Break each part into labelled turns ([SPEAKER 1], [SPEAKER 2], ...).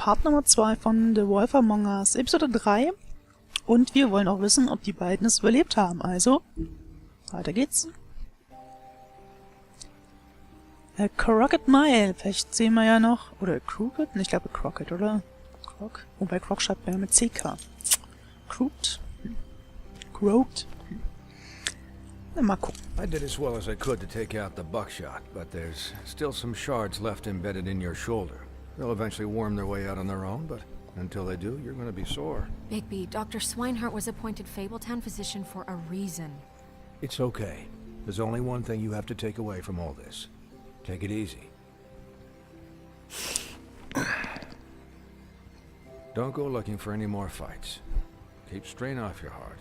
[SPEAKER 1] Part Nummer 2 von The Wolf Among Us, Episode 3. Und wir wollen auch wissen, ob die beiden es überlebt haben. Also, weiter geht's. Crockett Mile, vielleicht sehen wir ja noch. Oder Crooked? Ich glaube Crockett, oder? Croc? Wobei Croc schreibt man ja mit CK. Crooked? Croaked? Na, mal gucken.
[SPEAKER 2] I did as well as I could to take out the buckshot, but there's still some shards left embedded in your shoulder. They'll eventually worm their way out on their own, but until they do, you're going to be sore.
[SPEAKER 3] Bigby, Dr. Swinehart was appointed Fabletown physician for a reason.
[SPEAKER 2] It's okay. There's only one thing you have to take away from all this. Take it easy. Don't go looking for any more fights. Keep strain off your heart.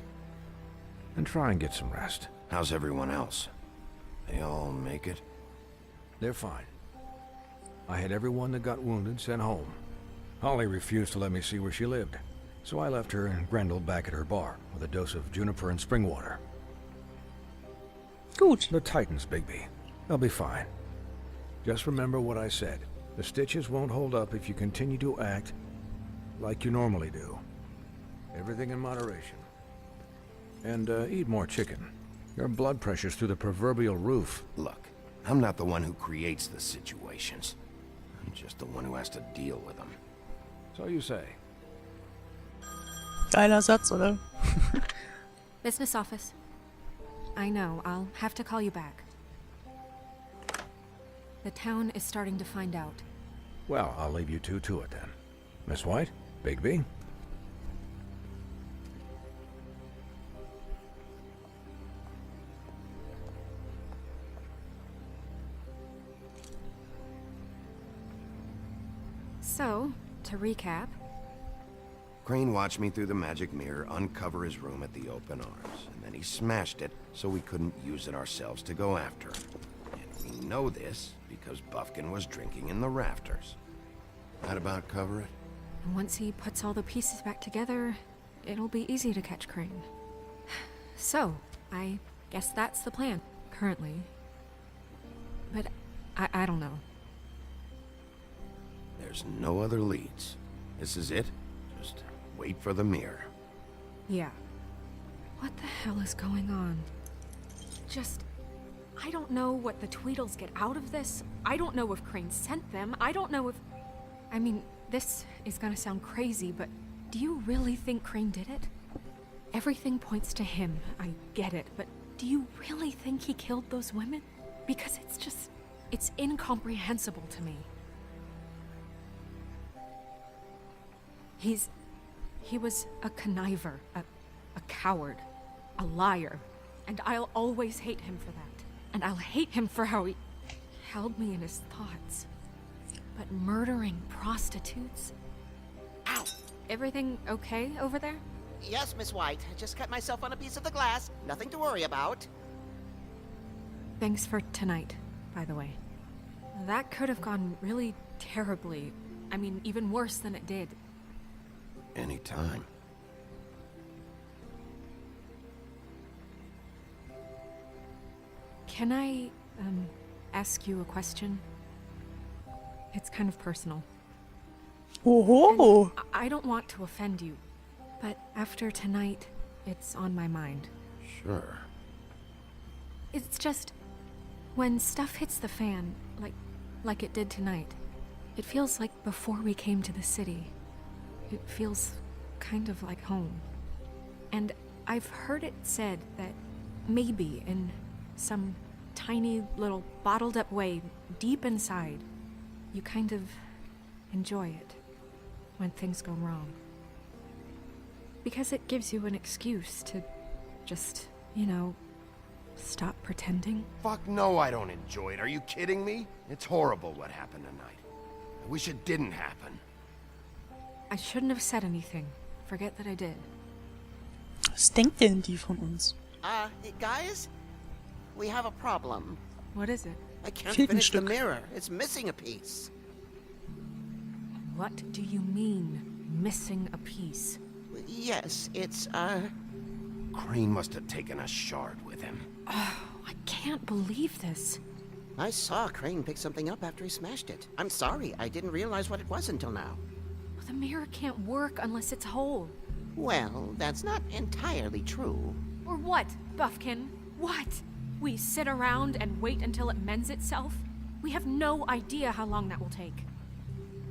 [SPEAKER 2] And try and get some rest.
[SPEAKER 4] How's everyone else? They all make it?
[SPEAKER 2] They're fine. I had everyone that got wounded sent home. Holly refused to let me see where she lived, so I left her and Grendel back at her bar with a dose of juniper and spring water.
[SPEAKER 1] Gut.
[SPEAKER 2] The Titans, Bigby. They'll be fine. Just remember what I said. The stitches won't hold up if you continue to act like you normally do. Everything in moderation. And eat more chicken. Your blood pressure's through the proverbial roof.
[SPEAKER 4] Look, I'm not the one who creates the situations. I'm just the one who has to deal with them.
[SPEAKER 2] So you say.
[SPEAKER 1] Geiler Satz, oder?
[SPEAKER 3] Business office. I know, I'll have to call you back. The town is starting to find out.
[SPEAKER 2] Well, I'll leave you two to it then. Miss White, Bigby.
[SPEAKER 3] So, to recap...
[SPEAKER 4] Crane watched me through the magic mirror uncover his room at the open arms, and then he smashed it so we couldn't use it ourselves to go after him. And we know this because Buffkin was drinking in the rafters. That about cover it?
[SPEAKER 3] And once he puts all the pieces back together, it'll be easy to catch Crane. So, I guess that's the plan, currently. But I don't know.
[SPEAKER 4] There's no other leads. This is it. Just wait for the mirror.
[SPEAKER 3] Yeah. What the hell is going on? I don't know what the Tweedles get out of this. I don't know if Crane sent them. I don't know if... I mean, this is gonna sound crazy, but do you really think Crane did it? Everything points to him, I get it, but do you really think he killed those women? Because it's incomprehensible to me. He was a conniver, a coward, a liar, and I'll always hate him for that. And I'll hate him for how he held me in his thoughts. But murdering prostitutes? Ow! Everything okay over there?
[SPEAKER 5] Yes, Miss White. I just cut myself on a piece of the glass. Nothing to worry about.
[SPEAKER 3] Thanks for tonight, by the way. That could have gone really terribly. I mean, even worse than it did.
[SPEAKER 4] Anytime.
[SPEAKER 3] Can I, ask you a question? It's kind of personal.
[SPEAKER 1] Oho!
[SPEAKER 3] I don't want to offend you, but after tonight, it's on my mind.
[SPEAKER 4] Sure.
[SPEAKER 3] It's just, when stuff hits the fan, like it did tonight, it feels like before we came to the city. It feels kind of like home. And I've heard it said that maybe in some tiny little bottled up way deep inside, you kind of enjoy it when things go wrong. Because it gives you an excuse to just, stop pretending.
[SPEAKER 4] Fuck no, I don't enjoy it. Are you kidding me? It's horrible what happened tonight. I wish it didn't happen.
[SPEAKER 3] I shouldn't have said anything. Forget that I did.
[SPEAKER 1] Was denkt denn die von uns?
[SPEAKER 5] Guys? We have a problem.
[SPEAKER 3] What is it?
[SPEAKER 5] I can't
[SPEAKER 1] Fehlt ein
[SPEAKER 5] finish the
[SPEAKER 1] Stück.
[SPEAKER 5] mirror. It's missing a piece.
[SPEAKER 3] What do you mean, missing a piece?
[SPEAKER 5] Yes, it's,
[SPEAKER 4] Crane must have taken a shard with him.
[SPEAKER 3] Oh, I can't believe this.
[SPEAKER 5] I saw Crane pick something up after he smashed it. I'm sorry, I didn't realize what it was until now.
[SPEAKER 3] The mirror can't work unless it's whole.
[SPEAKER 5] Well, that's not entirely true.
[SPEAKER 3] Or what, Buffkin? What? We sit around and wait until it mends itself? We have no idea how long that will take.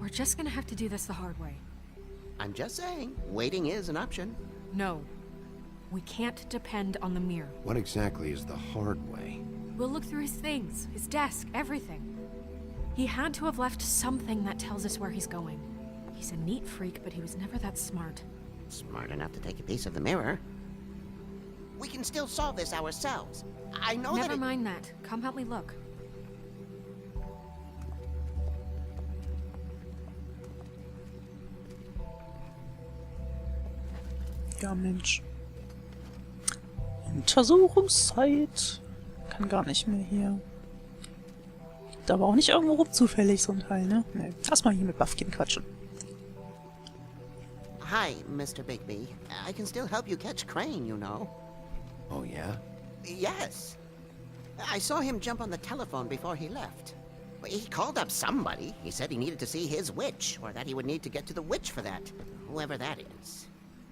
[SPEAKER 3] We're just gonna have to do this the hard way.
[SPEAKER 5] I'm just saying, waiting is an option.
[SPEAKER 3] No. We can't depend on the mirror.
[SPEAKER 4] What exactly is the hard way?
[SPEAKER 3] We'll look through his things, his desk, everything. He had to have left something that tells us where he's going. He's a neat freak, but he was never that smart.
[SPEAKER 5] Smart enough to take a piece of the mirror. We can still solve this ourselves. I know
[SPEAKER 3] Never
[SPEAKER 5] that
[SPEAKER 3] mind that. Come help me look.
[SPEAKER 1] Ja, Mensch. Untersuchungszeit. Kann gar nicht mehr hier. Gibt aber auch nicht irgendwo rum zufällig so ein Teil, ne? Ne, lass mal hier mit Buffkin quatschen.
[SPEAKER 5] Hi, Mr. Bigby. I can still help you catch Crane, you know.
[SPEAKER 4] Oh, yeah?
[SPEAKER 5] Yes. I saw him jump on the telephone before he left. He called up somebody. He said he needed to see his witch, or that he would need to get to the witch for that. Whoever that is.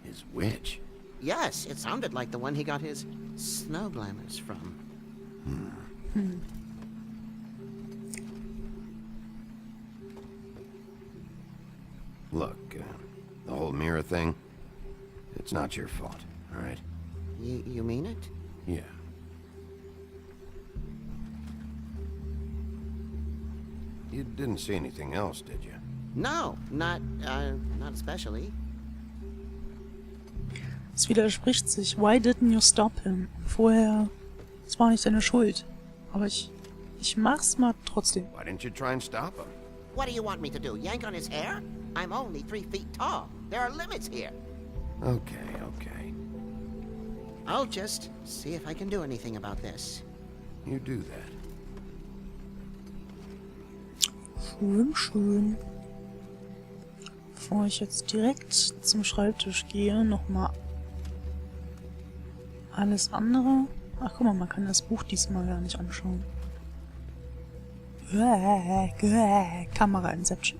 [SPEAKER 4] His witch?
[SPEAKER 5] Yes, it sounded like the one he got his snow glamours from.
[SPEAKER 4] Look, the whole mirror thing, it's not your fault, all right?
[SPEAKER 5] You mean it?
[SPEAKER 4] Yeah. You didn't see anything else, did you?
[SPEAKER 5] No, not especially.
[SPEAKER 1] Es widerspricht sich. Why didn't you stop him? Vorher, es war nicht deine Schuld. Aber ich mach's mal trotzdem.
[SPEAKER 4] Why didn't you try and stop him?
[SPEAKER 5] What do you want me to do, yank on his hair? I'm only 3 feet tall. There are limits here.
[SPEAKER 4] Okay, okay.
[SPEAKER 5] I'll just see if I can do anything about this.
[SPEAKER 4] You do that.
[SPEAKER 1] Schön, schön. Bevor ich jetzt direkt zum Schreibtisch gehe, nochmal alles andere. Ach, guck mal, man kann das Buch diesmal gar nicht anschauen. Kamera Inception.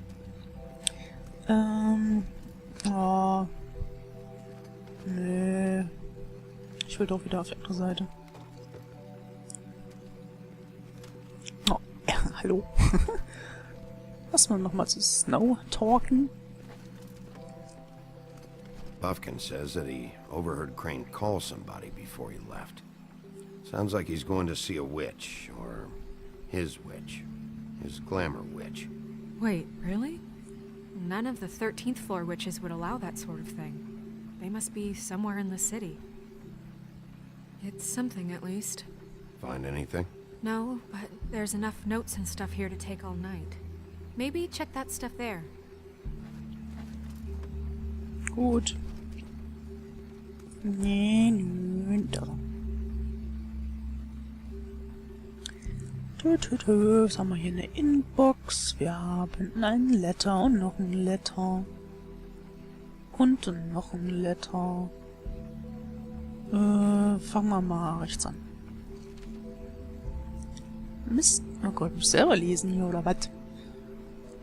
[SPEAKER 1] Oh. Nö. Ich will doch wieder auf die andere Seite. Oh, ja, hallo. Lass mal nochmal zu Snow talken.
[SPEAKER 4] Buffkin says that he overheard Crane call somebody before he left. Sounds like he's going to see a witch, or his witch. His glamour witch.
[SPEAKER 3] Wait, really? None of the 13th floor witches would allow that sort of thing. They must be somewhere in the city. It's something, at least.
[SPEAKER 4] Find anything?
[SPEAKER 3] No, but there's enough notes and stuff here to take all night. Maybe check that stuff there.
[SPEAKER 1] Gut. Nee, nö, da. Was haben wir hier? Eine Inbox. Wir haben ein Letter und noch ein Letter. Und noch ein Letter. Fangen wir mal rechts an. Mist. Oh Gott, muss ich selber lesen hier, oder was?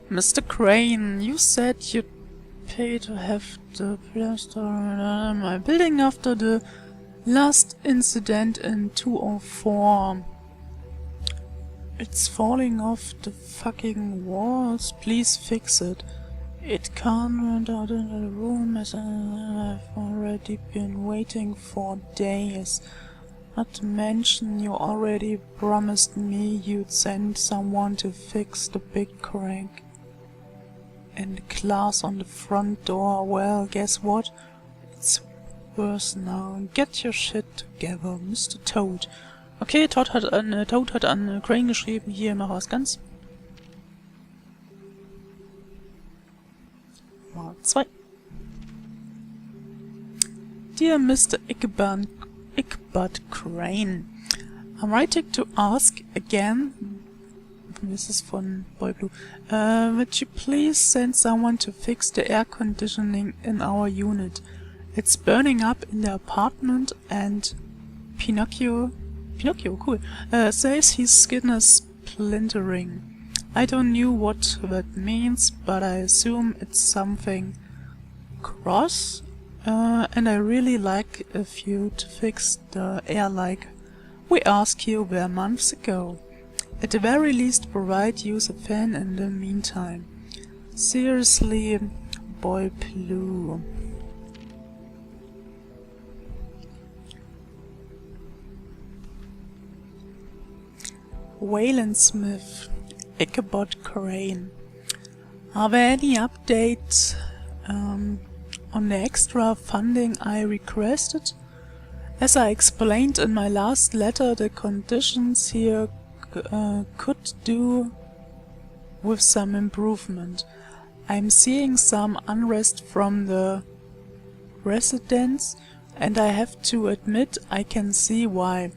[SPEAKER 1] Mr. Crane, you said you'd pay to have the plaster in my building after the last incident in 204. It's falling off the fucking walls. Please fix it. It can't run out in the room as I've already been waiting for days. Not to mention you already promised me you'd send someone to fix the big crack in the glass on the front door. Well, guess what? It's worse now. Get your shit together, Mr. Toad. Okay, Toad hat an Crane geschrieben. Hier, mach was ganz. Mal 2. Dear Mr. Ichabod Crane, I'm writing to ask again. This is von Boy Blue. Would you please send someone to fix the air conditioning in our unit? It's burning up in the apartment, and Pinocchio, cool, says his skin is splintering. I don't know what that means, but I assume it's something cross, and I really like if you'd fix the air like we asked you there months ago. At the very least provide use a fan in the meantime. Seriously, boy Blue. Waylon Smith, Ichabod Crane. Are there any updates on the extra funding I requested? As I explained in my last letter, the conditions here could do with some improvement. I'm seeing some unrest from the residents, and I have to admit I can see why.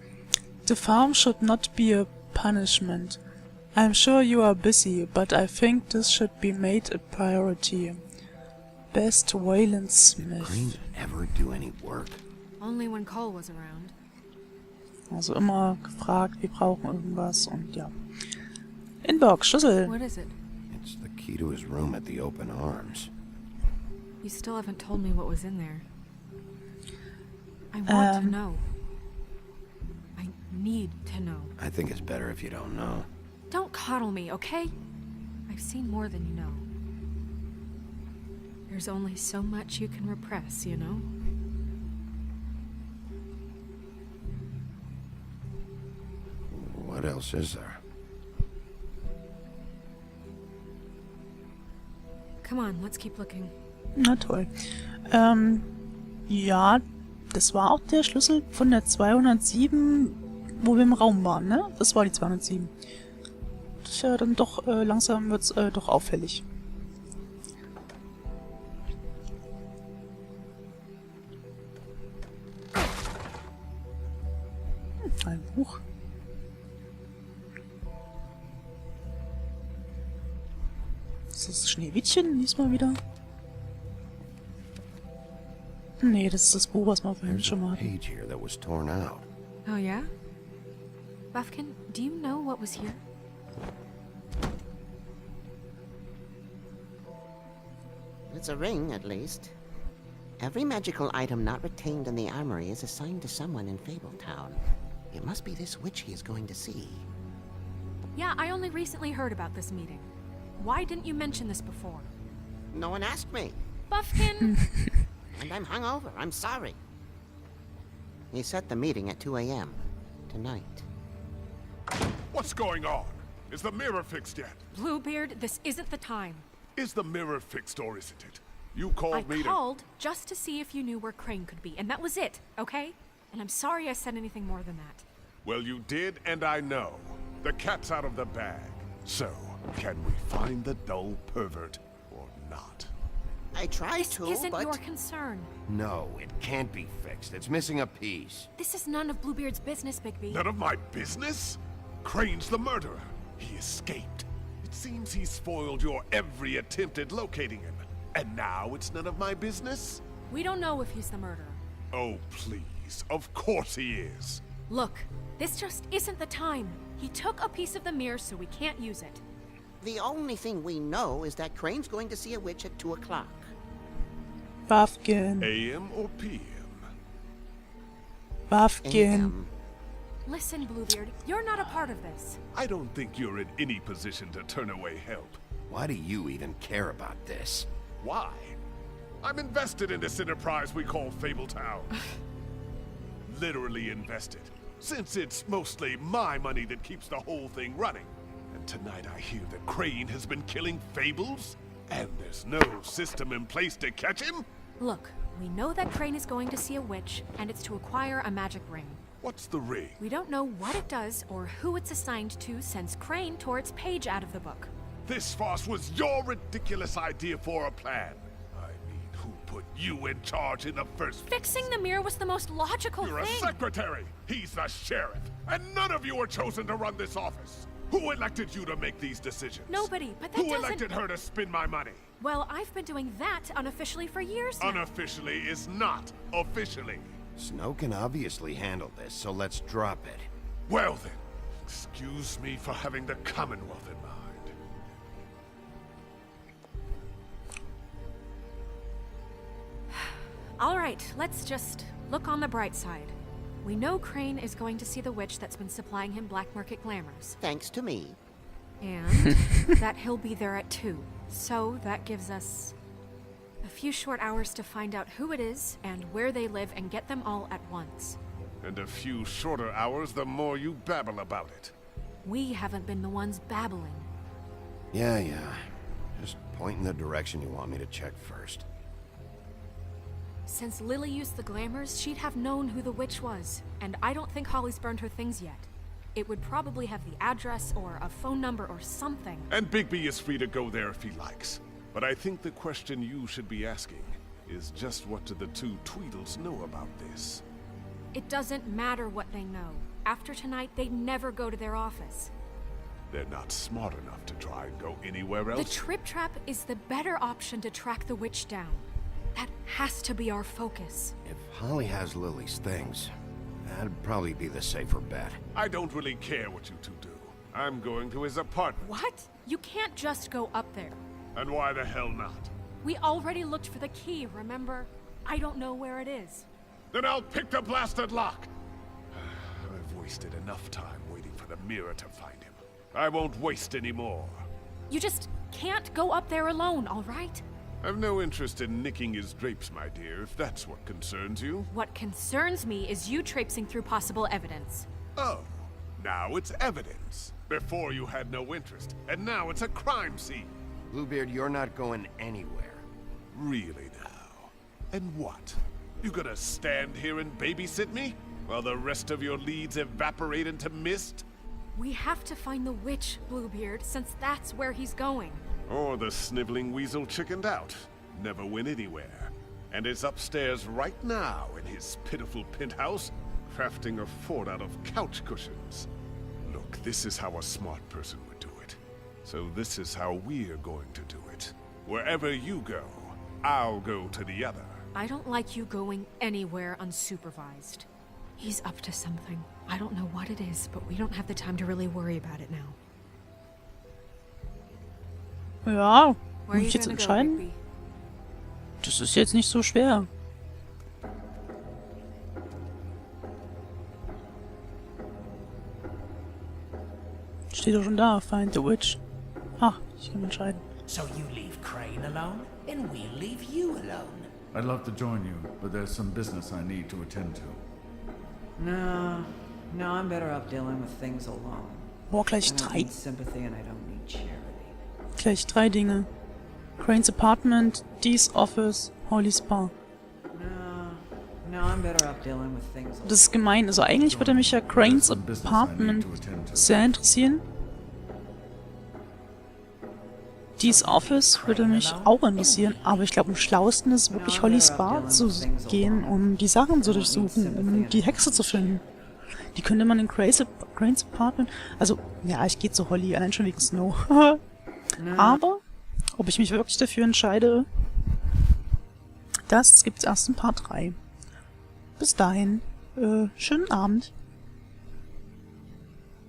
[SPEAKER 1] The farm should not be a punishment. I'm sure you are busy, but I think this should be made a priority. Best, Waylon Smith.
[SPEAKER 4] Crane ever do any work?
[SPEAKER 3] Only when Cole was around.
[SPEAKER 1] Also immer gefragt, wir brauchen irgendwas und ja. Inbox, Schlüssel.
[SPEAKER 3] What is it?
[SPEAKER 4] It's the key to his room at the Open Arms.
[SPEAKER 3] You still haven't told me what was in there. I want to know. I need to know.
[SPEAKER 4] I think it's better if you don't know.
[SPEAKER 3] Don't coddle me, okay? I've seen more than you know. There's only so much you can repress, you know?
[SPEAKER 4] What else is there?
[SPEAKER 3] Come on, let's keep looking.
[SPEAKER 1] Na toll. Ja, das war auch der Schlüssel von der 207, wo wir im Raum waren, ne? Das war die 207. Das ist ja dann doch, langsam wird's doch auffällig. Ein Buch. Ist das Schneewittchen diesmal wieder? Nee, das ist das Buch, was wir vorhin
[SPEAKER 4] There's
[SPEAKER 1] schon mal
[SPEAKER 4] a
[SPEAKER 1] hatten.
[SPEAKER 4] page here that was torn out.
[SPEAKER 3] Oh, yeah? Buffkin, do you know what was here?
[SPEAKER 5] It's a ring, at least. Every magical item not retained in the armory is assigned to someone in Fabletown. It must be this witch he is going to see.
[SPEAKER 3] Yeah, I only recently heard about this meeting. Why didn't you mention this before?
[SPEAKER 5] No one asked me,
[SPEAKER 3] Buffkin!
[SPEAKER 5] and I'm hungover. I'm sorry. He set the meeting at 2 a.m. tonight.
[SPEAKER 6] What's going on? Is the mirror fixed yet?
[SPEAKER 3] Bluebeard, this isn't the time.
[SPEAKER 6] Is the mirror fixed or isn't it? You
[SPEAKER 3] I
[SPEAKER 6] called me to...
[SPEAKER 3] called just to see if you knew where Crane could be, and that was it, okay? And I'm sorry I said anything more than that.
[SPEAKER 6] Well, you did, and I know. The cat's out of the bag. So, can we find the dull pervert or not?
[SPEAKER 5] I tried
[SPEAKER 3] This
[SPEAKER 5] to,
[SPEAKER 3] isn't
[SPEAKER 5] but...
[SPEAKER 3] your concern.
[SPEAKER 4] No, it can't be fixed. It's missing a piece.
[SPEAKER 3] This is none of Bluebeard's business, Bigby.
[SPEAKER 6] None of my business? Crane's the murderer. He escaped. It seems he spoiled your every attempt at locating him. And now it's none of my business?
[SPEAKER 3] We don't know if he's the murderer.
[SPEAKER 6] Oh, please. Of course he is.
[SPEAKER 3] Look, this just isn't the time. He took a piece of the mirror, so we can't use it.
[SPEAKER 5] The only thing we know is that Crane's going to see a witch at 2 o'clock.
[SPEAKER 1] Buffkin.
[SPEAKER 6] AM or PM?
[SPEAKER 1] Buffkin.
[SPEAKER 5] AM.
[SPEAKER 3] Listen, Bluebeard, you're not a part of this.
[SPEAKER 6] I don't think you're in any position to turn away help.
[SPEAKER 4] Why do you even care about this?
[SPEAKER 6] Why? I'm invested in this enterprise we call Fabletown. Literally invested. Since it's mostly my money that keeps the whole thing running. And tonight I hear that Crane has been killing fables? And there's no system in place to catch him?
[SPEAKER 3] Look, we know that Crane is going to see a witch, and it's to acquire a magic ring.
[SPEAKER 6] What's the ring?
[SPEAKER 3] We don't know what it does or who it's assigned to since Crane tore its page out of the book.
[SPEAKER 6] This farce was your ridiculous idea for a plan. I mean, who put you in charge in the first place?
[SPEAKER 3] Fixing the mirror was the most logical
[SPEAKER 6] You're a
[SPEAKER 3] thing.
[SPEAKER 6] secretary. He's the sheriff. And none of you were chosen to run this office. Who elected you to make these decisions?
[SPEAKER 3] Nobody, but that
[SPEAKER 6] Who
[SPEAKER 3] doesn't...
[SPEAKER 6] elected her to spend my money?
[SPEAKER 3] Well, I've been doing that unofficially for years now.
[SPEAKER 6] Unofficially is not officially.
[SPEAKER 4] Snow can obviously handle this, so let's drop it.
[SPEAKER 6] Well then, excuse me for having the Commonwealth in mind.
[SPEAKER 3] All right, let's just look on the bright side. We know Crane is going to see the witch that's been supplying him black market glamours.
[SPEAKER 5] Thanks to me.
[SPEAKER 3] And that he'll be there at 2. So that gives us a few short hours to find out who it is and where they live and get them all at once.
[SPEAKER 6] And a few shorter hours the more you babble about it.
[SPEAKER 3] We haven't been the ones babbling.
[SPEAKER 4] Yeah. Just point in the direction you want me to check first.
[SPEAKER 3] Since Lily used the glamours, she'd have known who the witch was. And I don't think Holly's burned her things yet. It would probably have the address or a phone number or something.
[SPEAKER 6] And Bigby is free to go there if he likes. But I think the question you should be asking is just what do the two Tweedles know about this?
[SPEAKER 3] It doesn't matter what they know. After tonight, they'd never go to their office.
[SPEAKER 6] They're not smart enough to try and go anywhere else.
[SPEAKER 3] The Trip Trap is the better option to track the witch down. That has to be our focus.
[SPEAKER 4] If Holly has Lily's things, that'd probably be the safer bet.
[SPEAKER 6] I don't really care what you two do. I'm going to his apartment.
[SPEAKER 3] What? You can't just go up there.
[SPEAKER 6] And why the hell not?
[SPEAKER 3] We already looked for the key, remember? I don't know where it is.
[SPEAKER 6] Then I'll pick the blasted lock. I've wasted enough time waiting for the mirror to find him. I won't waste any more.
[SPEAKER 3] You just can't go up there alone, all right?
[SPEAKER 6] I've no interest in nicking his drapes, my dear, if that's what concerns you.
[SPEAKER 3] What concerns me is you traipsing through possible evidence.
[SPEAKER 6] Oh, now it's evidence. Before you had no interest, and now it's a crime scene.
[SPEAKER 4] Bluebeard, you're not going anywhere.
[SPEAKER 6] Really now? And what? You gonna stand here and babysit me? While the rest of your leads evaporate into mist?
[SPEAKER 3] We have to find the witch, Bluebeard, since that's where he's going.
[SPEAKER 6] Or the sniveling weasel chickened out. Never went anywhere. And is upstairs right now in his pitiful penthouse, crafting a fort out of couch cushions. Look, this is how a smart person would do it. So this is how we're going to do it. Wherever you go, I'll go to the other.
[SPEAKER 3] I don't like you going anywhere unsupervised. He's up to something. I don't know what it is, but we don't have the time to really worry about it now.
[SPEAKER 1] Ja,
[SPEAKER 3] Where are
[SPEAKER 1] muss
[SPEAKER 3] you
[SPEAKER 1] ich jetzt
[SPEAKER 3] gonna go,
[SPEAKER 1] entscheiden?
[SPEAKER 3] Bigby?
[SPEAKER 1] Das ist jetzt nicht so schwer. Steht doch schon da, find the witch. Ach, ich kann entscheiden.
[SPEAKER 7] So you leave Crane alone, and we'll leave you alone.
[SPEAKER 8] I'd love to join you, but there's some business I need to attend to.
[SPEAKER 9] No, I'm better off dealing with things alone.
[SPEAKER 1] Boah, gleich
[SPEAKER 9] I don't
[SPEAKER 1] drei.
[SPEAKER 9] need sympathy and I don't need charity.
[SPEAKER 1] Gleich 3 Dinge. Crane's Apartment, Dee's Office, Holly's Bar.
[SPEAKER 9] No, I'm better off dealing with things alone.
[SPEAKER 1] Das ist gemein. Also eigentlich würde mich ja Crane's Apartment sehr interessieren. Dee's Office würde mich auch interessieren, aber ich glaube am schlauesten ist wirklich Holly's Bar zu gehen, um die Sachen zu durchsuchen, um die Hexe zu finden. Die könnte man in Crane's Apartment... Also, ja, ich gehe zu Holly, allein schon wegen Snow. Aber, ob ich mich wirklich dafür entscheide, das gibt's erst in Part 3. Bis dahin, schönen Abend.